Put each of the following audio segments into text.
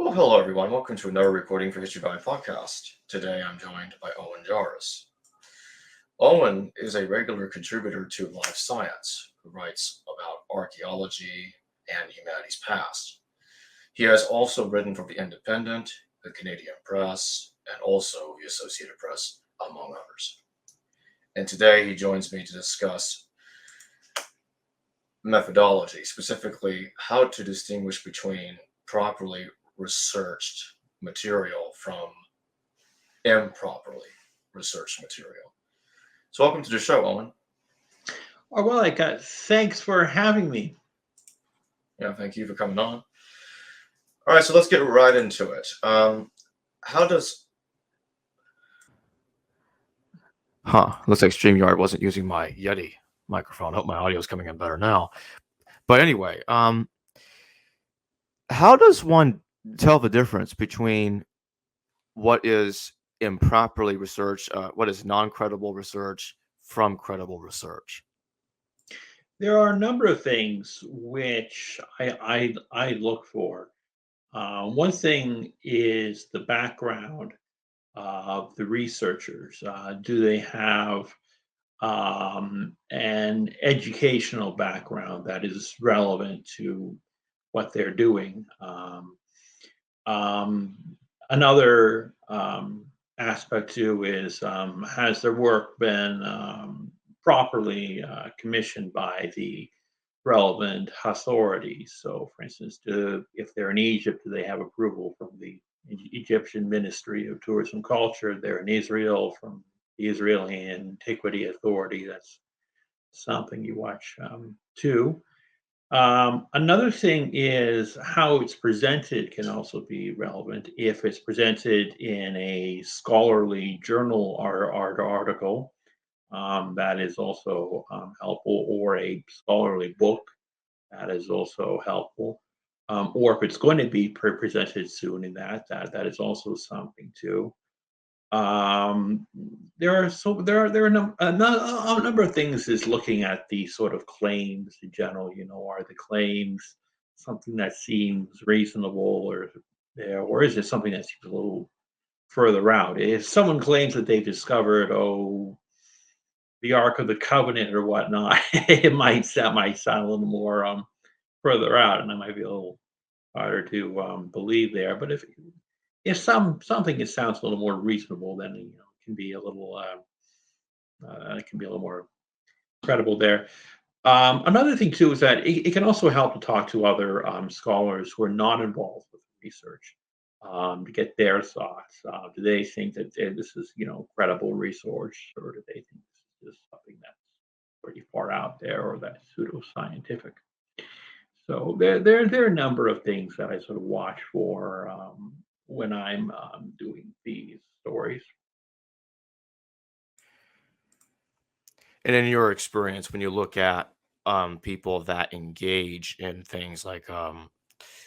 Well, hello everyone. Welcome to another recording for History Guide podcast. Today I'm joined by Owen Jarus. Owen is a regular contributor to Life Science, who writes about archaeology and humanity's past. He has also written for The Independent, the Canadian Press, and also the Associated Press, among others. And today he joins me to discuss methodology, specifically how to distinguish between properly researched material from improperly researched material. So, welcome to the show, Owen. Oh, well, thanks for having me. Yeah, thank you for coming on. All right, so let's get right into it. How does Looks like StreamYard wasn't using my Yeti microphone. I hope my audio is coming in better now. But anyway, how does one tell the difference between what is improperly researched, what is non-credible research from credible research? There are a number of things which I look for. One thing is the background of the researchers. Do they have an educational background that is relevant to what they're doing? Um, Another aspect too is has their work been properly commissioned by the relevant authorities? So, for instance, if they're in Egypt, do they have approval from the Egyptian Ministry of Tourism Culture? They're in Israel from the Israeli Antiquity Authority. That's something you watch too. Another thing is how it's presented can also be relevant. If it's presented in a scholarly journal or article, that is also helpful, or a scholarly book, that is also helpful. Or if it's going to be presented soon in that is also something too. Um, there are a number of things is looking at the sort of claims in general. Are the claims something that seems reasonable, or is it something that seems a little further out? If someone claims that they've discovered, the Ark of the Covenant or whatnot, that might sound a little more further out, and that might be a little harder to believe there. But if something that sounds a little more reasonable, then it can be a little more credible there. Another thing too is that it can also help to talk to other scholars who are not involved with research, to get their thoughts. Do they think that this is credible research, or do they think this is something that's pretty far out there, or that's pseudoscientific? So there are a number of things that I sort of watch for when I'm doing these stories. And in your experience, when you look at people that engage in things like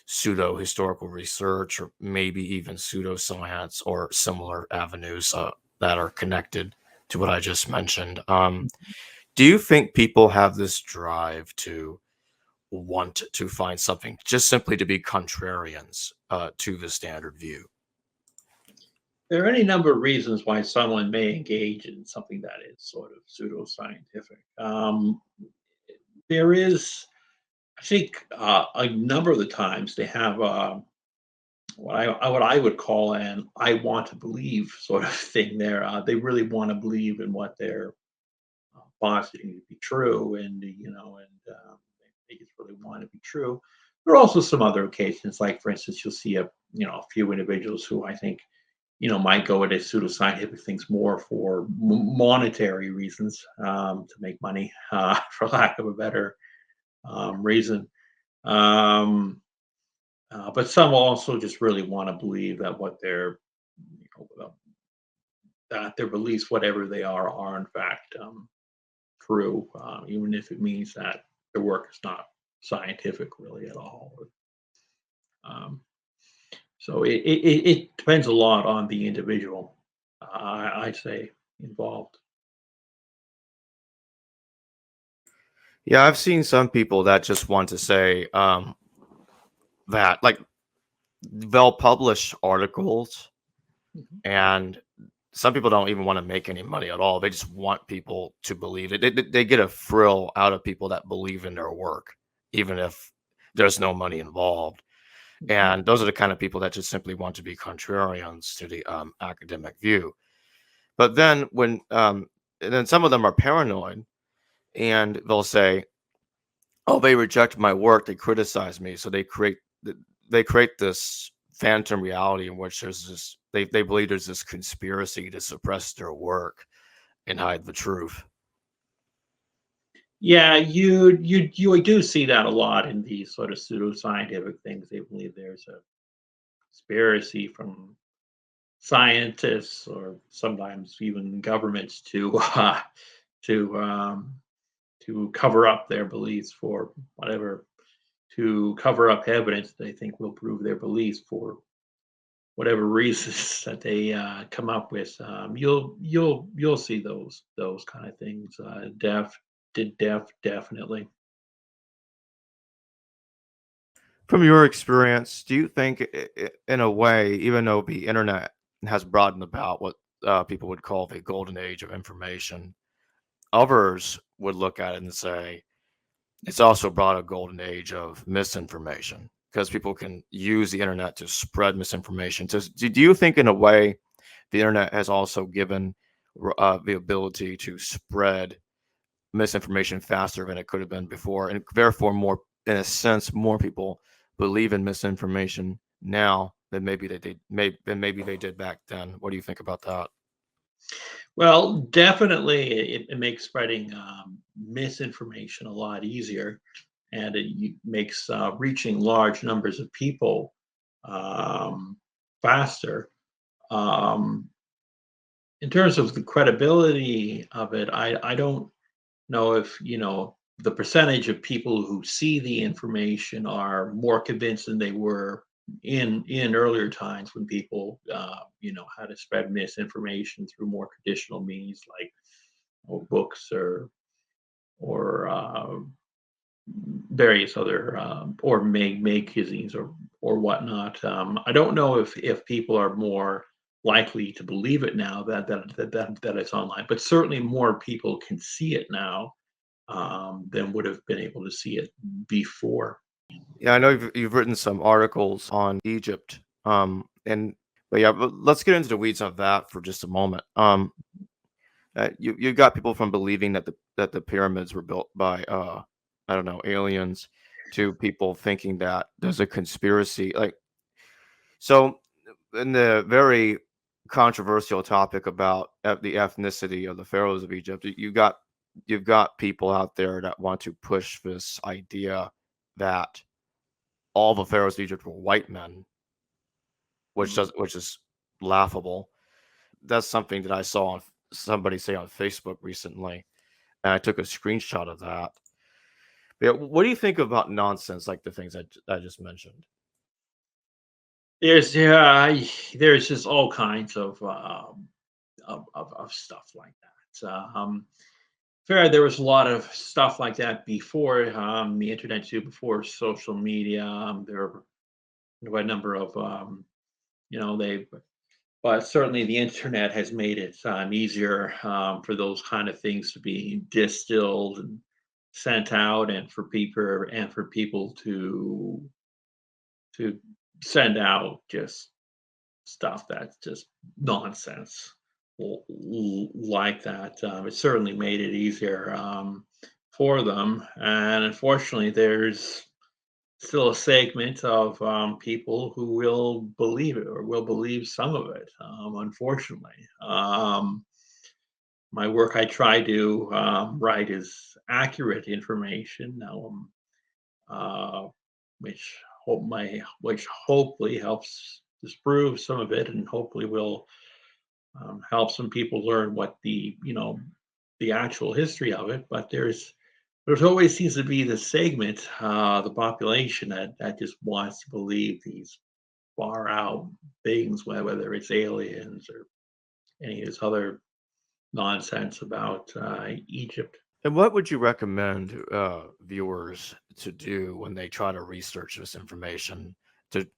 pseudo historical research, or maybe even pseudoscience or similar avenues that are connected to what I just mentioned, do you think people have this drive to want to find something just simply to be contrarians to the standard view? There are any number of reasons why someone may engage in something that is sort of pseudoscientific. There is, I think, a number of the times they have what I would call an "I want to believe" sort of thing. There, they really want to believe in what they're positing to be true, and they just really want to be true. There are also some other occasions, like for instance, you'll see a few individuals who I think might go into pseudoscientific things more for monetary reasons, to make money, for lack of a better reason. Um, but some also just really want to believe that what that their beliefs, whatever they are in fact true, even if it means that their work is not scientific really at all. Um, so it depends a lot on the individual, I'd say, involved. Yeah, I've seen some people that just want to say that, like, they'll publish articles, Mhm. and some people don't even want to make any money at all. They just want people to believe it. They get a thrill out of people that believe in their work, even if there's no money involved. Mhm. And those are the kind of people that just simply want to be contrarians to the academic view. But then and then some of them are paranoid, and they'll say, "Oh, they reject my work. They criticize me." So they create this phantom reality in which they believe there's this conspiracy to suppress their work and hide the truth. Yeah, you do see that a lot in these sort of pseudoscientific things. They believe there's a conspiracy from scientists or sometimes even governments to um, to cover up their beliefs for whatever, to cover up evidence they think will prove their beliefs for whatever reasons that they come up with. You'll see those kind of things. Definitely. From your experience, do you think, in a way, even though the internet has broadened about what people would call the golden age of information, others would look at it and say it's also brought a golden age of misinformation because people can use the internet to spread misinformation. Do you think, in a way, the internet has also given the ability to spread misinformation faster than it could have been before, and therefore more, in a sense, more people believe in misinformation now than maybe they did back then? What do you think about that? Well, definitely, it makes spreading misinformation a lot easier, and makes reaching large numbers of people um, faster. Um, in terms of the credibility of it, I don't know if the percentage of people who see the information are more convinced than they were in earlier times when people had to spread misinformation through more traditional means like books or various other or magazines or whatnot. I don't know if people are more likely to believe it now that it's online, but certainly more people can see it now than would have been able to see it before. Yeah, I know you've written some articles on Egypt, and but yeah, let's get into the weeds of that for just a moment. You got people from believing that the pyramids were built by I don't know, aliens, to people thinking that there's a conspiracy. Like, so, in the very controversial topic about the ethnicity of the pharaohs of Egypt, you've got people out there that want to push this idea that all the pharaohs of Egypt were white men, Mhm. which is laughable. That's something that I saw somebody say on Facebook recently, and I took a screenshot of that. Yeah, what do you think about nonsense like the things I just mentioned? There's there's just all kinds of stuff like that. Fair, there was a lot of stuff like that before the internet too, before social media. There were a number of they but certainly the internet has made it easier for those kind of things to be distilled and sent out, and for people to send out just stuff that's just nonsense like that. It certainly made it easier for them, and unfortunately, there's still a segment of people who will believe it or will believe some of it. Unfortunately, my work, I try to write is accurate information. Now, which which hopefully helps disprove some of it, and hopefully will help some people learn what the actual history of it. But there's always seems to be the segment, the population that just wants to believe these far out things, whether it's aliens or any of this other nonsense about Egypt. And what would you recommend viewers to do when they try to research this information? To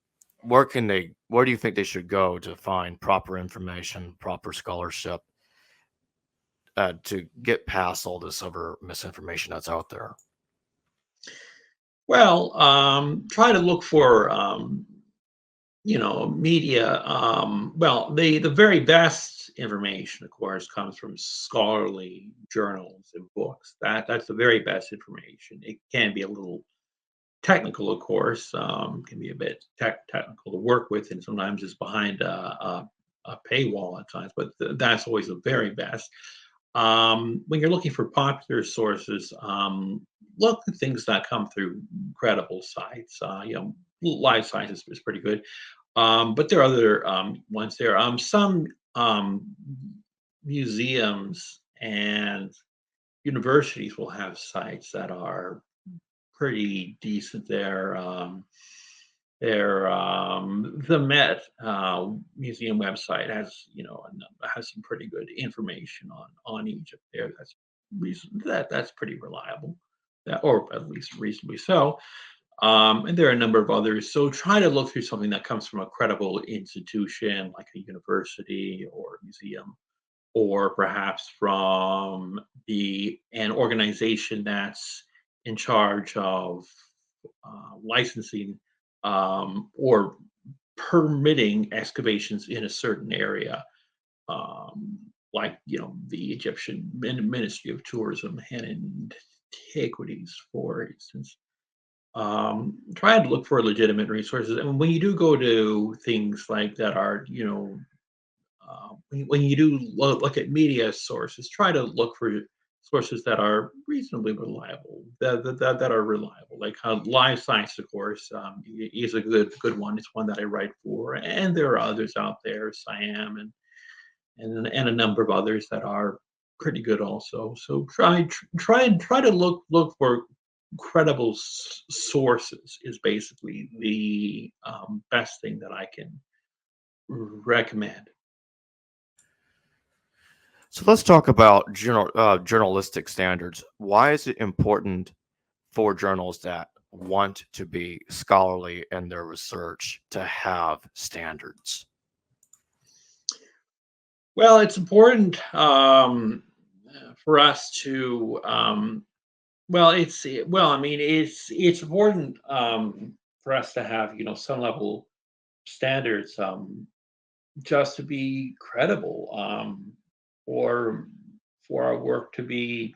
where do you think they should go to find proper information, proper scholarship, to get past all this other misinformation that's out there? Well, try to look for media. Well, the very best information, of course, comes from scholarly journals and books. That's the very best information. It can be a little technical, of course, can be a bit technical to work with, and sometimes it's behind a paywall at times. But that's always the very best. When you're looking for popular sources, look at things that come through credible sites. Live Science is pretty good. But there are other ones there. Some museums and universities will have sites that are pretty decent there. The Met Museum website has some pretty good information on Egypt there. That's pretty reliable, or at least reasonably so. And there are a number of others. So try to look through something that comes from a credible institution like a university or a museum, or perhaps from the an organization that's in charge of licensing or permitting excavations in a certain area, like the Egyptian Ministry of Tourism and Antiquities, for instance. Try to look for legitimate resources, and when you do go to things like that are when you do look at media sources, try to look for sources that are reasonably reliable, that are reliable. Like Live Science, of course, is a good one. It's one that I write for, and there are others out there, Siam and a number of others that are pretty good also. So try to look for credible sources is basically the best thing that I can recommend. So let's talk about journalistic standards. Why is it important for journals that want to be scholarly in their research to have standards? Well, it's important for us to I mean, it's important for us to have some level standards just to be credible, or for our work to be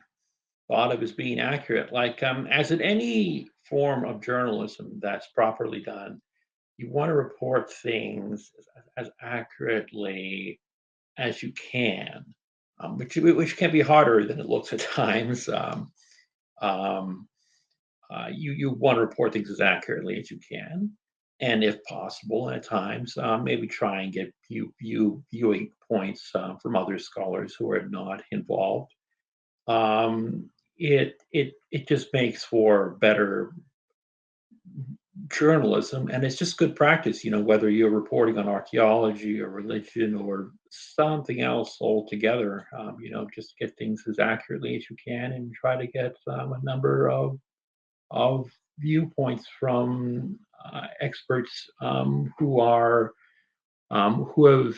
thought of as being accurate. Like as in any form of journalism that's properly done, you want to report things as accurately as you can, which can be harder than it looks at times. Um, you want to report things as accurately as you can, and if possible, at times, maybe try and get viewing points from other scholars who are not involved. It just makes for better journalism, and it's just good practice. Whether you're reporting on archaeology or religion or something else altogether, just get things as accurately as you can and try to get a number of viewpoints from experts who have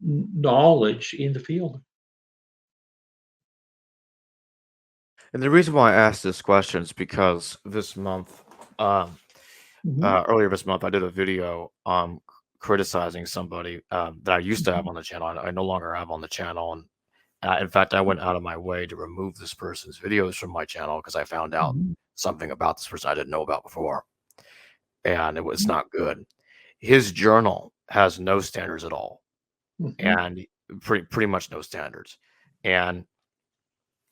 knowledge in the field. And the reason why I asked this question is because this month, um, Mhm, earlier this month, I did a video criticizing somebody that I used to have mhm, on the channel. I no longer have on the channel, and in fact, I went out of my way to remove this person's videos from my channel because I found out mhm, something about this person I didn't know about before, and it was mhm, not good. His journal has no standards at all, mhm. and pretty much no standards. And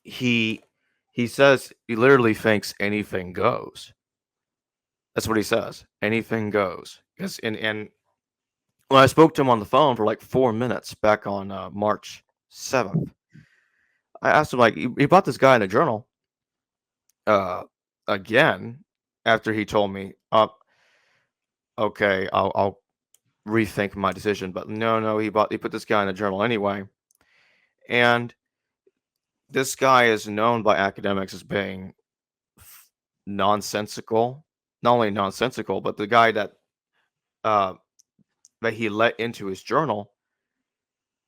he he says he literally thinks anything goes. That's what he says. Anything goes. Because and when I spoke to him on the phone for like 4 minutes back on March 7th, I asked him like he bought this guy in a journal uh again after he told me, okay, I'll rethink my decision. But no, he put this guy in a journal anyway. And this guy is known by academics as being nonsensical. Not only nonsensical, but the guy that uh that he let into his journal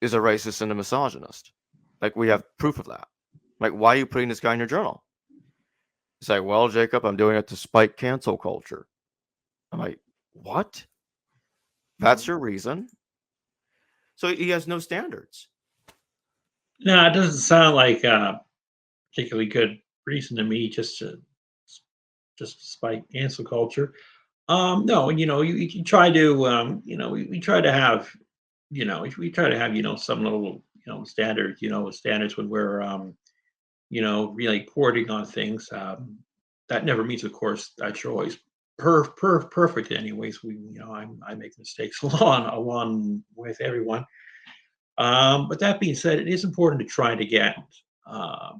is a racist and a misogynist. Like, we have proof of that. Like, why are you putting this guy in your journal? He's like, well, Jacob, I'm doing it to spike cancel culture. I'm like, what? That's your reason? So he has no standards. No, it doesn't sound like a particularly good reason to me just to spike cancel culture. No, you try to, we try to have, we try to have, some little, standards, standards when we're, really reporting on things. That never means, of course, that you're always perfect. Anyways, I make mistakes along with everyone. But that being said, it is important to try to get, to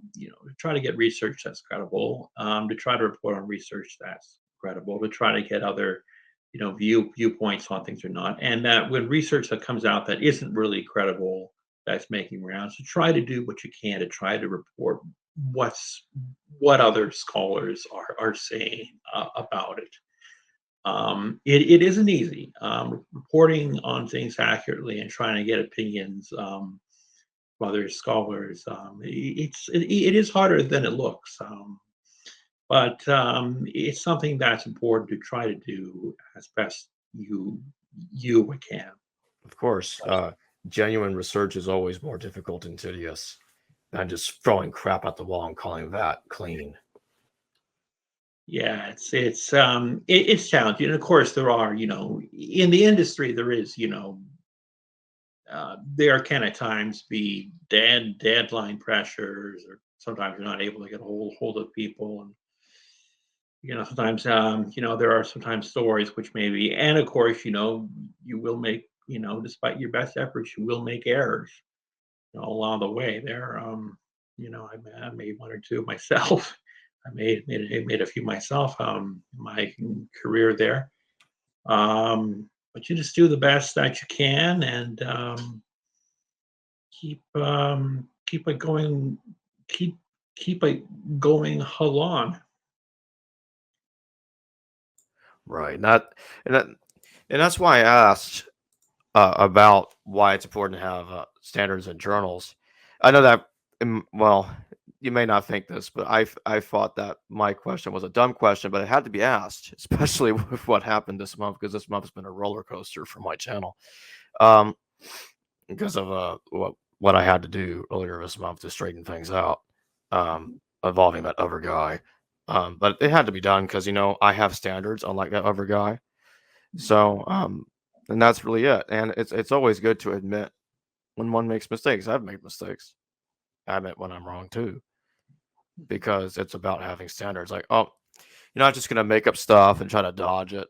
try to get research that's credible, to try to report on research that's credible, to try to get other, viewpoints on things or not. And that when research that comes out that isn't really credible, that's making rounds, to try to do what you can to try to report what other scholars are saying about it. It isn't easy reporting on things accurately and trying to get opinions from other scholars. It is harder than it looks, but it's something that's important to try to do as best you can. Of course, genuine research is always more difficult and tedious than just throwing crap at the wall and calling that clean. Yeah, it's challenging. And of course, there are, in the industry, there is, there can at times be deadline pressures, or sometimes you're not able to get a hold of people, and sometimes there are sometimes stories which maybe, and of course, you will make, despite your best efforts, you will make errors, along the way. There, I made one or two myself. I made a few myself. In my career there. But you just do the best that you can, and keep it going. Keep keep it going along. Right. And that, and that's why I asked about why it's important to have standards in journals. I know that, well, you may not think this, but I thought that my question was a dumb question, but it had to be asked, especially with what happened this month, because this month has been a roller coaster for my channel. Um, because of what I had to do earlier this month to straighten things out, involving that other guy. But it had to be done because I have standards, unlike that other guy. So, and that's really it. And it's always good to admit when one makes mistakes. I've made mistakes. I admit when I'm wrong too, because it's about having standards. Like, oh, you're not just gonna make up stuff and try to dodge it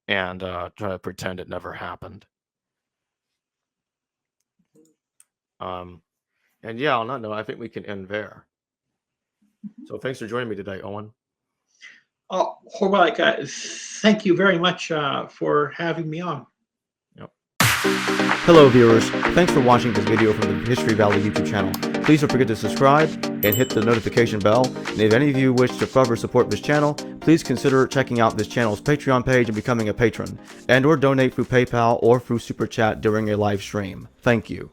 and try to pretend it never happened. Um, and yeah, on that note, I think we can end there. So thanks for joining me today, Owen. Oh, Horvath, thank you very much for having me on. Yep. Hello viewers, thanks for watching this video from the History Valley YouTube channel. Please don't forget to subscribe and hit the notification bell. And if any of you wish to further support this channel, please consider checking out this channel's Patreon page and becoming a patron, and or donate through PayPal or through Super Chat during a live stream. Thank you.